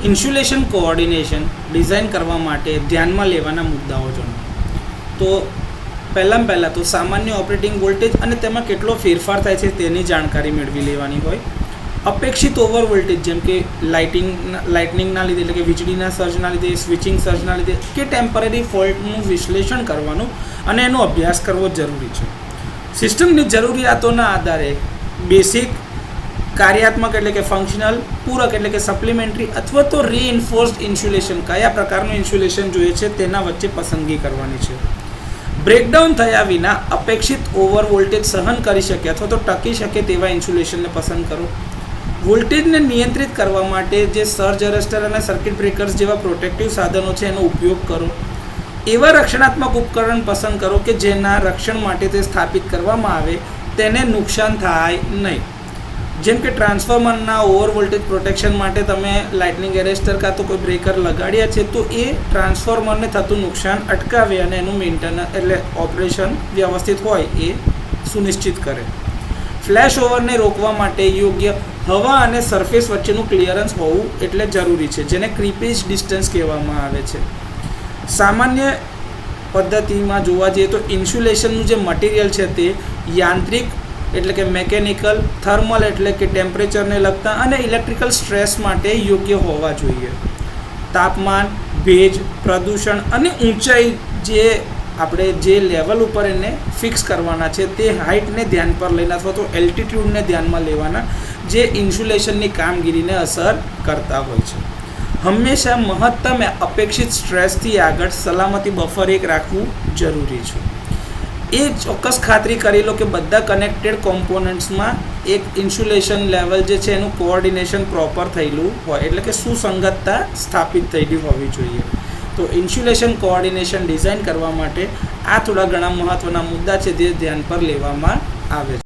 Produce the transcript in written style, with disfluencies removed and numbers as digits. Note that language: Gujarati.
ઇન્સ્યુલેશન કોઓર્ડિનેશન ડિઝાઇન કરવા માટે ધ્યાનમાં લેવાના મુદ્દાઓ જણાવો. તો પહેલાં તો સામાન્ય ઓપરેટિંગ વોલ્ટેજ અને તેમાં કેટલો ફેરફાર થાય છે તેની જાણકારી મેળવી લેવાની હોય. અપેક્ષિત ઓવર વોલ્ટેજ જેમ કે લાઇટનિંગના લીધે એટલે કે વીજળીના સર્જના લીધે, સ્વિચિંગ સર્જના લીધે કે ટેમ્પરરી ફોલ્ટનું વિશ્લેષણ કરવાનું અને એનો અભ્યાસ કરવો જરૂરી છે. સિસ્ટમની જરૂરિયાતોના આધારે બેસિક, કાર્યાત્મક એટલે કે ફંક્શનલ, પૂરક એટલે કે સપ્લિમેન્ટરી અથવા તો રીઇન્ફોર્સ્ડ ઇન્સ્યુલેશન કયા પ્રકારનું ઇન્સ્યુલેશન જોઈએ છે તેના વચ્ચે પસંદગી કરવાની છે. બ્રેકડાઉન થયા વિના અપેક્ષિત ઓવર વોલ્ટેજ સહન કરી શકે અથવા તો ટકી શકે તેવા ઇન્સ્યુલેશનને પસંદ કરો. વોલ્ટેજને નિયંત્રિત કરવા માટે જે સર્જ અરેસ્ટર અને સર્કિટ બ્રેકર્સ જેવા પ્રોટેક્ટિવ સાધનો છે એનો ઉપયોગ કરો. એવા રક્ષણાત્મક ઉપકરણ પસંદ કરો કે જેના રક્ષણ માટે તે સ્થાપિત કરવામાં આવે તેને નુકસાન થાય નહીં. જેમ કે ટ્રાન્સફોર્મરના ઓવર વોલ્ટેજ પ્રોટેક્શન માટે તમે લાઇટનિંગ એરેસ્ટર કાં તો કોઈ બ્રેકર લગાડ્યા છે તો એ ટ્રાન્સફોર્મરને થતું નુકસાન અટકાવે અને એનું મેન્ટેનન્સ એટલે ઓપરેશન વ્યવસ્થિત હોય એ સુનિશ્ચિત કરે. ફ્લેશ ઓવરને રોકવા માટે યોગ્ય હવા અને સરફેસ વચ્ચેનું ક્લિયરન્સ હોવું એટલે જરૂરી છે, જેને ક્રીપેજ ડિસ્ટન્સ કહેવામાં આવે છે. સામાન્ય પદ્ધતિમાં જોવા જઈએ તો ઇન્સ્યુલેશનનું જે મટીરિયલ છે તે યાંત્રિક એટલે કે મેકેનિકલ, થર્મલ એટલે કે ટેમ્પરેચરને લગતા અને ઇલેક્ટ્રિકલ સ્ટ્રેસ માટે યોગ્ય હોવા જોઈએ. તાપમાન, ભેજ, પ્રદૂષણ અને ઊંચાઈ આપણે જે લેવલ ઉપર એને ફિક્સ કરવાના છે તે હાઇટને ધ્યાન પર લઈને અથવા તો એલ્ટિટ્યૂડને ધ્યાનમાં લેવાના જે ઇન્સ્યુલેશનની કામગીરીને અસર કરતા હોય છે. હંમેશા મહત્તમ અપેક્ષિત સ્ટ્રેસથી આગળ સલામતી બફર એક રાખવું જરૂરી છે. એ ચોક્કસ ખાતરી કરી લો કે બધા કનેક્ટેડ કોમ્પોનન્ટ્સમાં એક ઇન્સ્યુલેશન લેવલ જે છે એનું કોઓર્ડિનેશન પ્રોપર થયેલું હોય એટલે કે સુસંગતતા સ્થાપિત થયેલી હોવી જોઈએ. તો ઇન્સ્યુલેશન કોઓર્ડિનેશન ડિઝાઇન કરવા માટે આ થોડા ઘણા મહત્ત્વના મુદ્દા છે જે ધ્યાન પર લેવામાં આવે છે.